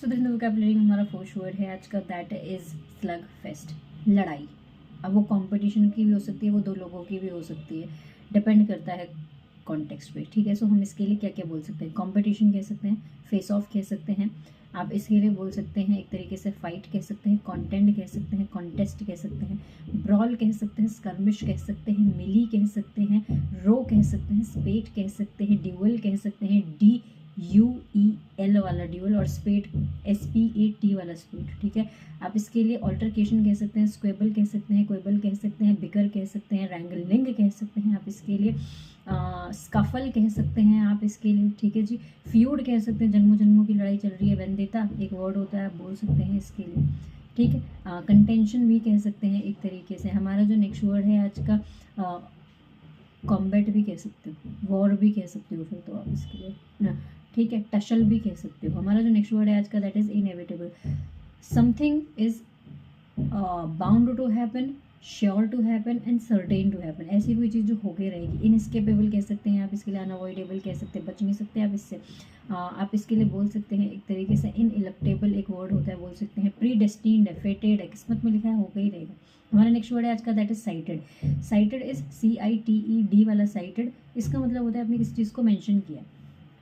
So the vocabulary में हमारा first word है आज का, दैट इज स्लग फेस्ट, लड़ाई। अब वो कंपटीशन की भी हो सकती है, वो दो लोगों की भी हो सकती है, डिपेंड करता है कॉन्टेक्स्ट पे, ठीक है। सो हम इसके लिए क्या क्या बोल सकते हैं, कंपटीशन कह सकते हैं, फेस ऑफ कह सकते हैं, आप इसके लिए बोल सकते हैं एक तरीके से फाइट कह सकते हैं, कंटेंट कह सकते हैं, कॉन्टेस्ट कह सकते हैं, ब्रॉल कह सकते हैं, स्कर्मिश कह सकते हैं, मिली कह सकते हैं, रो कह सकते हैं, स्पेट कह सकते हैं, ड्यूअल कह सकते हैं, DUEL वाला ड्यूअल, और स्पेट SPAT वाला स्पेट, ठीक है। आप इसके लिए ऑल्टरकेशन कह सकते हैं, स्क्वेबल कह सकते हैं, क्वेबल कह सकते हैं, बिकर कह सकते हैं, रैंगलिंग कह सकते हैं आप इसके लिए, स्कफल कह सकते हैं आप इसके लिए, ठीक है जी। फ्यूड कह सकते हैं, जन्मों जन्मों की लड़ाई चल रही है, वेंदेता एक वर्ड होता है, आप बोल सकते हैं इसके लिए, ठीक है। कंटेंशन भी कह सकते हैं एक तरीके से। हमारा जो नेक्स्ट वर्ड है आज का, कॉम्बैट भी कह सकते हो, वॉर भी कह सकते हो फिर तो आप इसके लिए ना, ठीक है। टशल भी कह सकते हो। हमारा जो नेक्स्ट वर्ड है आज का, that is inevitable, something is bound to happen, sure to happen and certain to happen. ऐसी कोई चीज़ जो होके रहेगी। इनस्केपेबल कह सकते हैं आप इसके लिए, अनअवॉइडेबल कह सकते हैं, बच नहीं सकते आप इससे। आप इसके लिए बोल सकते हैं एक तरीके से इनइलेक्टेबल एक वर्ड होता है, बोल सकते हैं प्री डेस्टिन्ड है, फेटेड है, किस्मत में लिखा है होगा ही रहेगा। हमारा नेक्स्ट वर्ड है आज का, that is cited. Cited is CITED वाला साइटेड, इसका मतलब होता है आपने किसी चीज़ को मेंशन किया,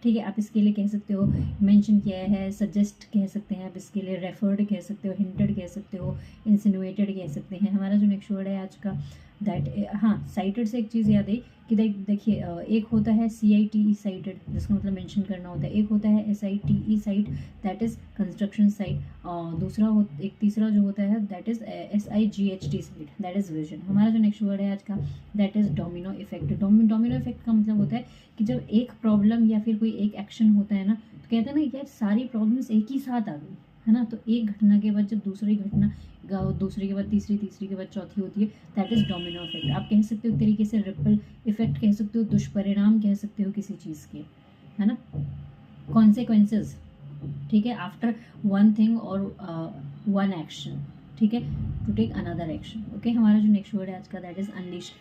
ठीक है। आप इसके लिए कह सकते हो मेंशन किया है, सजेस्ट कह सकते हैं आप इसके लिए, रेफर्ड कह सकते हो, हिंटेड कह सकते हो, इंसिनुएटेड कह सकते हैं। हमारा जो नेक्स्ट वर्ड है आज का, दैट, हाँ, साइटेड से एक चीज़ याद आई कि देखिए, एक होता है CITE साइटेड, जिसका मतलब मेंशन करना होता है, एक होता है SITE site, that is construction site, एक तीसरा जो होता है that is SIGHT site, that is vision. हमारा जो नेक्स्ट वर्ड है आज का, that is domino effect. Domino effect का मतलब होता है कि जब एक प्रॉब्लम या फिर कोई एक एक्शन होता है ना, तो कहते हैं ना यार सारी प्रॉब्लम्स एक ही साथ आ गई है ना, तो एक घटना के बाद जब दूसरी घटना, दूसरे के बाद तीसरी, तीसरी के बाद चौथी होती है, दैट इज डोमिनो इफेक्ट। आप कह सकते हो एक तरीके से रिपल इफेक्ट कह सकते हो, दुष्परिणाम कह सकते हो किसी चीज़ के, है ना, कॉन्सिक्वेंसेज, ठीक है, आफ्टर वन थिंग और वन एक्शन, ठीक है, to take another action, okay. हमारा जो नेक्स्ट वर्ड है आज का, दैट इज अनलिश।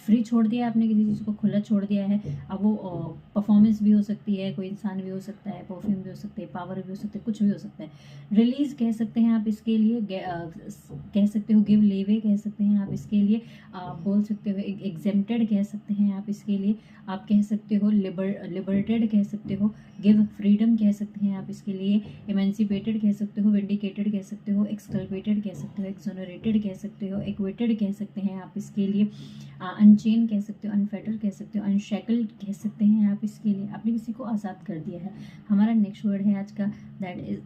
फ्री छोड़ दिया आपने, किसी चीज़ को खुला छोड़ दिया है। अब वो परफॉर्मेंस भी हो सकती है, कोई इंसान भी हो सकता है, परफ्यूम भी हो सकते हैं, पावर भी हो सकते हैं, कुछ भी हो सकता है। रिलीज कह सकते हैं आप इसके लिए, कह सकते हो गिव लेवे कह सकते हैं आप इसके लिए, बोल सकते हो एग्जेम्प्टेड कह सकते हैं आप इसके लिए, आप कह सकते हो लिबर्टेड कह सकते हो, गिव फ्रीडम कह सकते हैं आप इसके लिए, इमेंसिपेटेड कह सकते हो, विंडिकेटेड कह सकते हो, एक्सकल्पेटेड कह सकते हो, एक्सोनरेटेड कह सकते हो, एक्वेटेड कह सकते हैं आप इसके लिए, अनचेन कह सकते हो, अनफेटर कह सकते हो, अनशैकल्ड कह सकते हैं आप इसके लिए, आपने किसी को आज़ाद कर दिया है। हमारा नेक्स्ट वर्ड है आज का, दैट इज